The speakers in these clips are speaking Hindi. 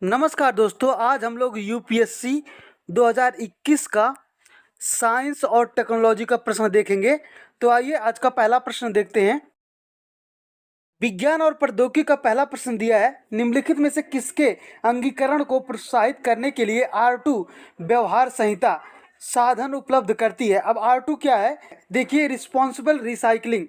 नमस्कार दोस्तों, आज हम लोग यूपीएससी 2021 का साइंस और टेक्नोलॉजी का प्रश्न देखेंगे। तो आइए आज का पहला प्रश्न देखते हैं। विज्ञान और प्रौद्योगिकी का पहला प्रश्न दिया है, निम्नलिखित में से किसके अंगीकरण को प्रोत्साहित करने के लिए R2 व्यवहार संहिता साधन उपलब्ध करती है। अब R2 क्या है, देखिए, रिस्पॉन्सिबल रिसाइकलिंग।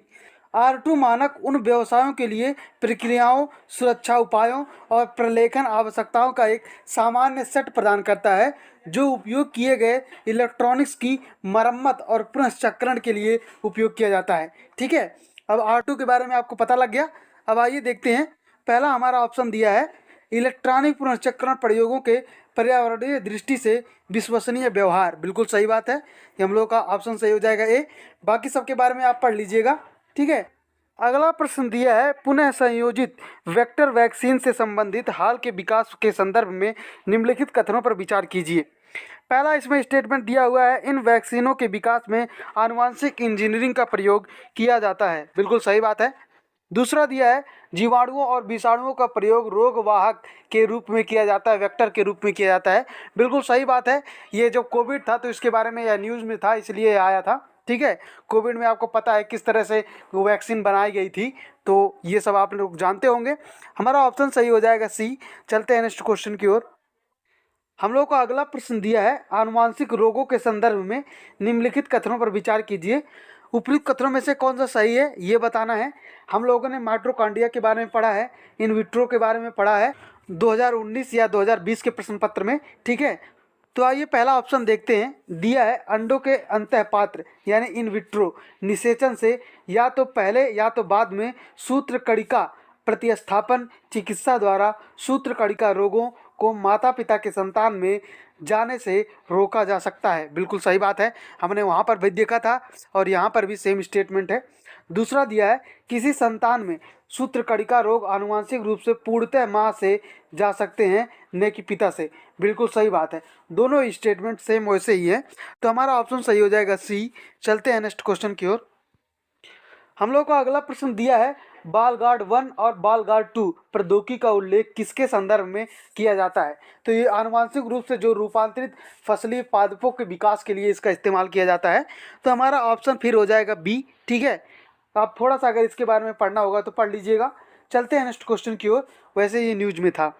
R2 मानक उन व्यवसायों के लिए प्रक्रियाओं, सुरक्षा उपायों और प्रलेखन आवश्यकताओं का एक सामान्य सेट प्रदान करता है जो उपयोग किए गए इलेक्ट्रॉनिक्स की मरम्मत और पुनश्चक्रण के लिए उपयोग किया जाता है। ठीक है, अब R2 के बारे में आपको पता लग गया। अब आइए देखते हैं। पहला हमारा ऑप्शन दिया है, इलेक्ट्रॉनिक पुनश्चक्रण प्रयोगों के पर्यावरणीय दृष्टि से विश्वसनीय व्यवहार। बिल्कुल सही बात है, ये हम लोग का ऑप्शन सही हो जाएगा ए। बाकी सबके बारे में आप पढ़ लीजिएगा। ठीक है, अगला प्रश्न दिया है, पुनः संयोजित वेक्टर वैक्सीन से संबंधित हाल के विकास के संदर्भ में निम्नलिखित कथनों पर विचार कीजिए। पहला इसमें स्टेटमेंट दिया हुआ है, इन वैक्सीनों के विकास में आनुवांशिक इंजीनियरिंग का प्रयोग किया जाता है। बिल्कुल सही बात है। दूसरा दिया है, जीवाणुओं और विषाणुओं का प्रयोग रोगवाहक के रूप में किया जाता है, वेक्टर के रूप में किया जाता है। बिल्कुल सही बात है। ये जब कोविड था तो इसके बारे में यह न्यूज़ में था, इसलिए आया था। ठीक है, कोविड में आपको पता है किस तरह से वो वैक्सीन बनाई गई थी, तो ये सब आप लोग जानते होंगे। हमारा ऑप्शन सही हो जाएगा सी। चलते हैं नेक्स्ट क्वेश्चन की ओर। हम लोग को अगला प्रश्न दिया है, आनुवांशिक रोगों के संदर्भ में निम्नलिखित कथनों पर विचार कीजिए। उपयुक्त कथनों में से कौन सा सही है ये बताना है। हम लोगों ने माइटोकॉन्ड्रिया के बारे में पढ़ा है, इन विट्रो के बारे में पढ़ा है 2019 या 2020 के प्रश्न पत्र में। ठीक है, तो आइए पहला ऑप्शन देखते हैं। दिया है, अंडों के अंतःपात्र यानी इन विट्रो निषेचन से या तो पहले या तो बाद में सूत्र कणिका प्रतिस्थापन चिकित्सा द्वारा सूत्र कणिका रोगों को माता पिता के संतान में जाने से रोका जा सकता है। बिल्कुल सही बात है, हमने वहाँ पर भी देखा था और यहाँ पर भी सेम स्टेटमेंट है। दूसरा दिया है, किसी संतान में सूत्रकणिका रोग आनुवांशिक रूप से पूर्णतः माँ से जा सकते हैं, न कि पिता से। बिल्कुल सही बात है, दोनों स्टेटमेंट सेम वैसे ही है, तो हमारा ऑप्शन सही हो जाएगा सी। चलते हैं नेक्स्ट क्वेश्चन की ओर। हम लोग को अगला प्रश्न दिया है, बाल गार्ड 1 और बाल गार्ड 2 प्रौद्योगिकी का उल्लेख किसके संदर्भ में किया जाता है। तो ये आनुवांशिक रूप से जो रूपांतरित फसली पादपों के विकास के लिए इसका इस्तेमाल किया जाता है। तो हमारा ऑप्शन फिर हो जाएगा बी। ठीक है, आप थोड़ा सा अगर इसके बारे में पढ़ना होगा तो पढ़ लीजिएगा। चलते हैं नेक्स्ट क्वेश्चन की ओर, वैसे ये न्यूज में था।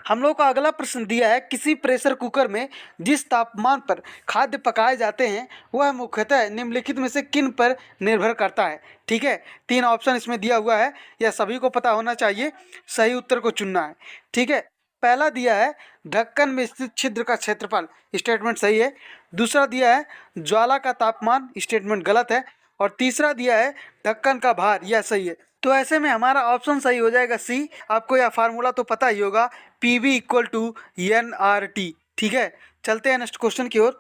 हम लोग का अगला प्रश्न दिया है, किसी प्रेशर कुकर में जिस तापमान पर खाद्य पकाए जाते हैं वह मुख्यतः निम्नलिखित में से किन पर निर्भर करता है। ठीक है, 3 ऑप्शन इसमें दिया हुआ है, यह सभी को पता होना चाहिए, सही उत्तर को चुनना है। ठीक है, पहला दिया है, ढक्कन में स्थित छिद्र का क्षेत्रफल, स्टेटमेंट सही है। दूसरा दिया है, ज्वाला का तापमान, स्टेटमेंट गलत है। और तीसरा दिया है, ढक्कन का भार, यह सही है। तो ऐसे में हमारा ऑप्शन सही हो जाएगा सी। आपको यह फार्मूला तो पता ही होगा, PV = NRT। ठीक है, चलते हैं नेक्स्ट क्वेश्चन की ओर।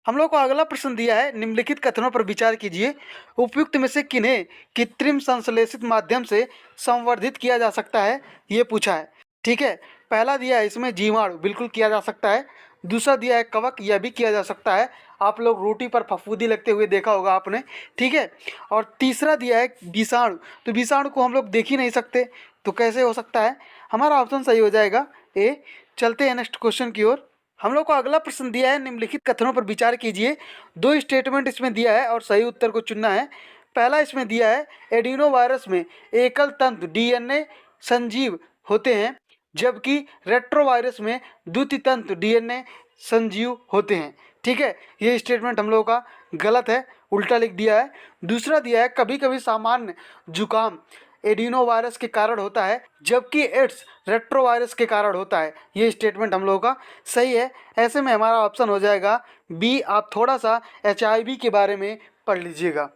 हम लोग को अगला प्रश्न दिया है, निम्नलिखित कथनों पर विचार कीजिए। उपयुक्त में से किन्हें कृत्रिम संश्लेषित माध्यम से संवर्धित किया जा सकता है, ये पूछा है। ठीक है, पहला दिया है इसमें जीवाणु, बिल्कुल किया जा सकता है। दूसरा दिया है कवक, यह भी किया जा सकता है, आप लोग रोटी पर फफूंदी लगते हुए देखा होगा आपने। ठीक है, और तीसरा दिया है विषाणु, तो विषाणु को हम लोग देख ही नहीं सकते, तो कैसे हो सकता है। हमारा ऑप्शन सही हो जाएगा ए। चलते हैं नेक्स्ट क्वेश्चन की ओर। हम लोग को अगला प्रश्न दिया है, निम्नलिखित कथनों पर विचार कीजिए। 2 स्टेटमेंट इसमें दिया है और सही उत्तर को चुनना है। पहला इसमें दिया है, एडिनो वायरस में एकल तंतु DNA संजीव होते हैं, जबकि रेट्रोवायरस में द्वितीय तंतु DNA संजीव होते हैं। ठीक है, ये स्टेटमेंट हम लोगों का गलत है, उल्टा लिख दिया है। दूसरा दिया है, कभी कभी सामान्य जुकाम एडिनो वायरस के कारण होता है, जबकि एड्स रेट्रोवायरस के कारण होता है। ये स्टेटमेंट हम लोगों का सही है। ऐसे में हमारा ऑप्शन हो जाएगा बी। आप थोड़ा सा HIV के बारे में पढ़ लीजिएगा।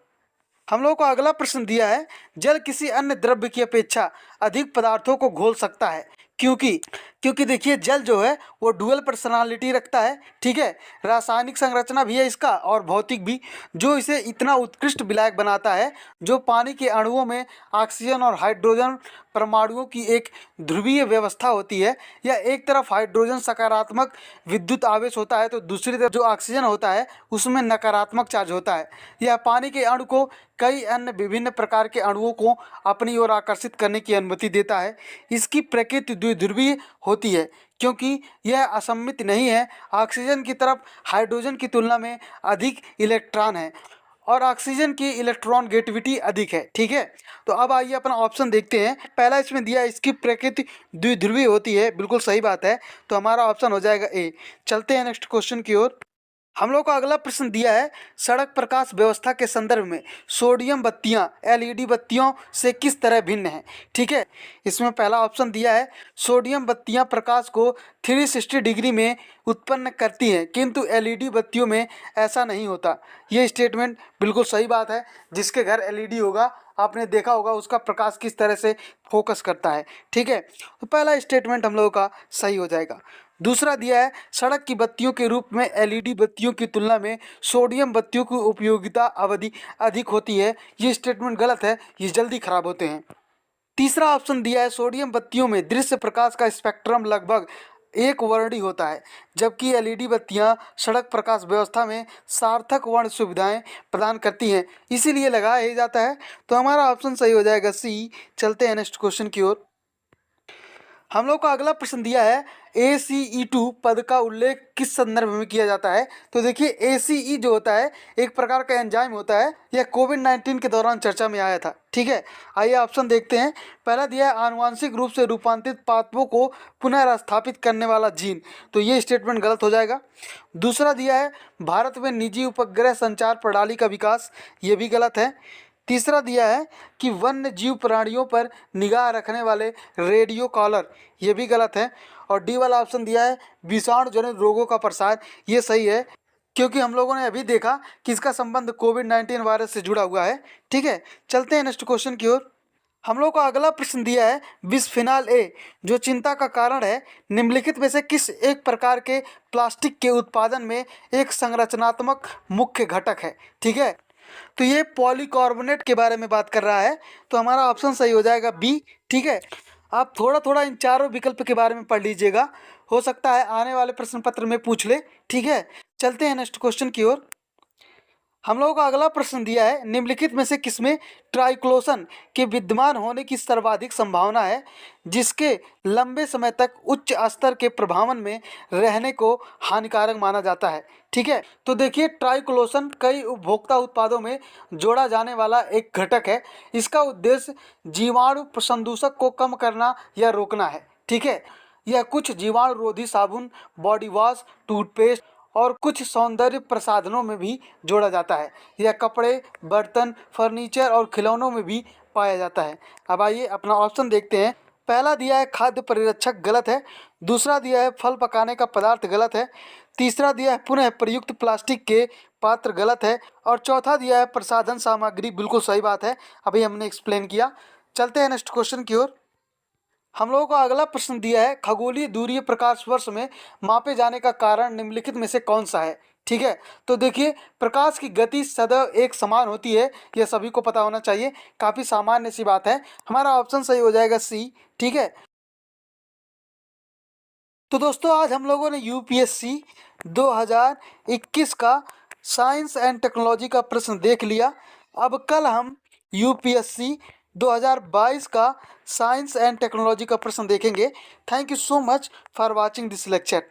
हम लोगों को अगला प्रश्न दिया है, जल किसी अन्य द्रव्य की अपेक्षा अधिक पदार्थों को घोल सकता है, क्योंकि देखिए, जल जो है वो डुअल पर्सनालिटी रखता है। ठीक है, रासायनिक संरचना भी है इसका और भौतिक भी, जो इसे इतना उत्कृष्ट विलायक बनाता है, जो पानी के अणुओं में ऑक्सीजन और हाइड्रोजन परमाणुओं की एक ध्रुवीय व्यवस्था होती है। या एक तरफ हाइड्रोजन सकारात्मक विद्युत आवेश होता है, तो दूसरी तरफ जो ऑक्सीजन होता है उसमें नकारात्मक चार्ज होता है। यह पानी के अणु को कई अन्य विभिन्न प्रकार के अणुओं को अपनी ओर आकर्षित करने की अनुमति देता है। इसकी प्रकृति द्विध्रुवीय होती है, क्योंकि यह असममित नहीं है। ऑक्सीजन की तरफ हाइड्रोजन की तुलना में अधिक इलेक्ट्रॉन है और ऑक्सीजन की इलेक्ट्रॉन गेटिविटी अधिक है। ठीक है, तो अब आइए अपना ऑप्शन देखते हैं। पहला इसमें दिया है इसकी प्रकृति द्विध्रुवीय होती है, बिल्कुल सही बात है, तो हमारा ऑप्शन हो जाएगा ए। चलते हैं नेक्स्ट क्वेश्चन की ओर। हम लोग को अगला प्रश्न दिया है, सड़क प्रकाश व्यवस्था के संदर्भ में सोडियम बत्तियां एलईडी बत्तियों से किस तरह भिन्न हैं। ठीक है, इसमें पहला ऑप्शन दिया है, सोडियम बत्तियां प्रकाश को 360 डिग्री में उत्पन्न करती हैं, किंतु एलईडी बत्तियों में ऐसा नहीं होता। ये स्टेटमेंट बिल्कुल सही बात है। जिसके घर एलईडी होगा आपने देखा होगा उसका प्रकाश किस तरह से फोकस करता है। ठीक है, तो पहला स्टेटमेंट हम लोगों का सही हो जाएगा। दूसरा दिया है, सड़क की बत्तियों के रूप में एलईडी बत्तियों की तुलना में सोडियम बत्तियों की उपयोगिता अवधि अधिक होती है। ये स्टेटमेंट गलत है, ये जल्दी खराब होते हैं। तीसरा ऑप्शन दिया है, सोडियम बत्तियों में दृश्य प्रकाश का स्पेक्ट्रम लगभग एक वर्णी होता है, जबकि एलईडी बत्तियां सड़क प्रकाश व्यवस्था में सार्थक वर्ण सुविधाएं प्रदान करती हैं, इसीलिए लगाया ही जाता है। तो हमारा ऑप्शन सही हो जाएगा सी। चलते हैं नेक्स्ट क्वेश्चन की ओर। हम लोग का अगला प्रश्न दिया है, ACE2 पद का उल्लेख किस संदर्भ में किया जाता है। तो देखिए ACE जो होता है एक प्रकार का एंजाइम होता है, यह कोविड-19 के दौरान चर्चा में आया था। ठीक है, आइए ऑप्शन देखते हैं। पहला दिया है, आनुवांशिक रूप से रूपांतरित पादपों को पुनर्स्थापित करने वाला जीन, तो ये स्टेटमेंट गलत हो जाएगा। दूसरा दिया है, भारत में निजी उपग्रह संचार प्रणाली का विकास, ये भी गलत है। तीसरा दिया है कि वन्य जीव प्राणियों पर निगाह रखने वाले रेडियो कॉलर, ये भी गलत है। और डी वाला ऑप्शन दिया है, विषाणु जनित रोगों का प्रसार, ये सही है, क्योंकि हम लोगों ने अभी देखा कि इसका संबंध कोविड-19 वायरस से जुड़ा हुआ है। ठीक है, चलते हैं नेक्स्ट क्वेश्चन की ओर। हम लोग को अगला प्रश्न दिया है, बिस्फेनॉल ए जो चिंता का कारण है, निम्नलिखित में से किस एक प्रकार के प्लास्टिक के उत्पादन में एक संरचनात्मक मुख्य घटक है। ठीक है, तो ये पॉलीकार्बोनेट के बारे में बात कर रहा है, तो हमारा ऑप्शन सही हो जाएगा बी। ठीक है, आप थोड़ा थोड़ा इन चारों विकल्प के बारे में पढ़ लीजिएगा, हो सकता है आने वाले प्रश्न पत्र में पूछ ले। ठीक है, चलते हैं नेक्स्ट क्वेश्चन की ओर। हम लोगों का अगला प्रश्न दिया है, निम्नलिखित में से किसमें ट्राइक्लोसन के विद्यमान होने की सर्वाधिक संभावना है, जिसके लंबे समय तक उच्च स्तर के प्रभावन में रहने को हानिकारक माना जाता है। ठीक है, तो देखिए ट्राइक्लोसन कई उपभोक्ता उत्पादों में जोड़ा जाने वाला एक घटक है। इसका उद्देश्य जीवाणु संदूषक को कम करना या रोकना है। ठीक है, यह कुछ जीवाणु रोधी साबुन, बॉडी वॉश, टूथपेस्ट और कुछ सौंदर्य प्रसाधनों में भी जोड़ा जाता है। यह कपड़े, बर्तन, फर्नीचर और खिलौनों में भी पाया जाता है। अब आइए अपना ऑप्शन देखते हैं। पहला दिया है खाद्य परिरक्षक, गलत है। दूसरा दिया है फल पकाने का पदार्थ, गलत है। तीसरा दिया है पुनः प्रयुक्त प्लास्टिक के पात्र, गलत है। और चौथा दिया है प्रसाधन सामग्री, बिल्कुल सही बात है, अभी हमने एक्सप्लेन किया। चलते हैं नेक्स्ट क्वेश्चन की ओर। हम लोगों को अगला प्रश्न दिया है, खगोलीय दूरी प्रकाश वर्ष में मापे जाने का कारण निम्नलिखित में से कौन सा है। ठीक है, तो देखिए प्रकाश की गति सदैव एक समान होती है, यह सभी को पता होना चाहिए, काफ़ी सामान्य सी बात है। हमारा ऑप्शन सही हो जाएगा सी। ठीक है, तो दोस्तों आज हम लोगों ने यूपीएससी 2021 का साइंस एंड टेक्नोलॉजी का प्रश्न देख लिया। अब कल हम यूपीएससी 2022 का साइंस एंड टेक्नोलॉजी का प्रश्न देखेंगे। Thank you so much for watching this lecture.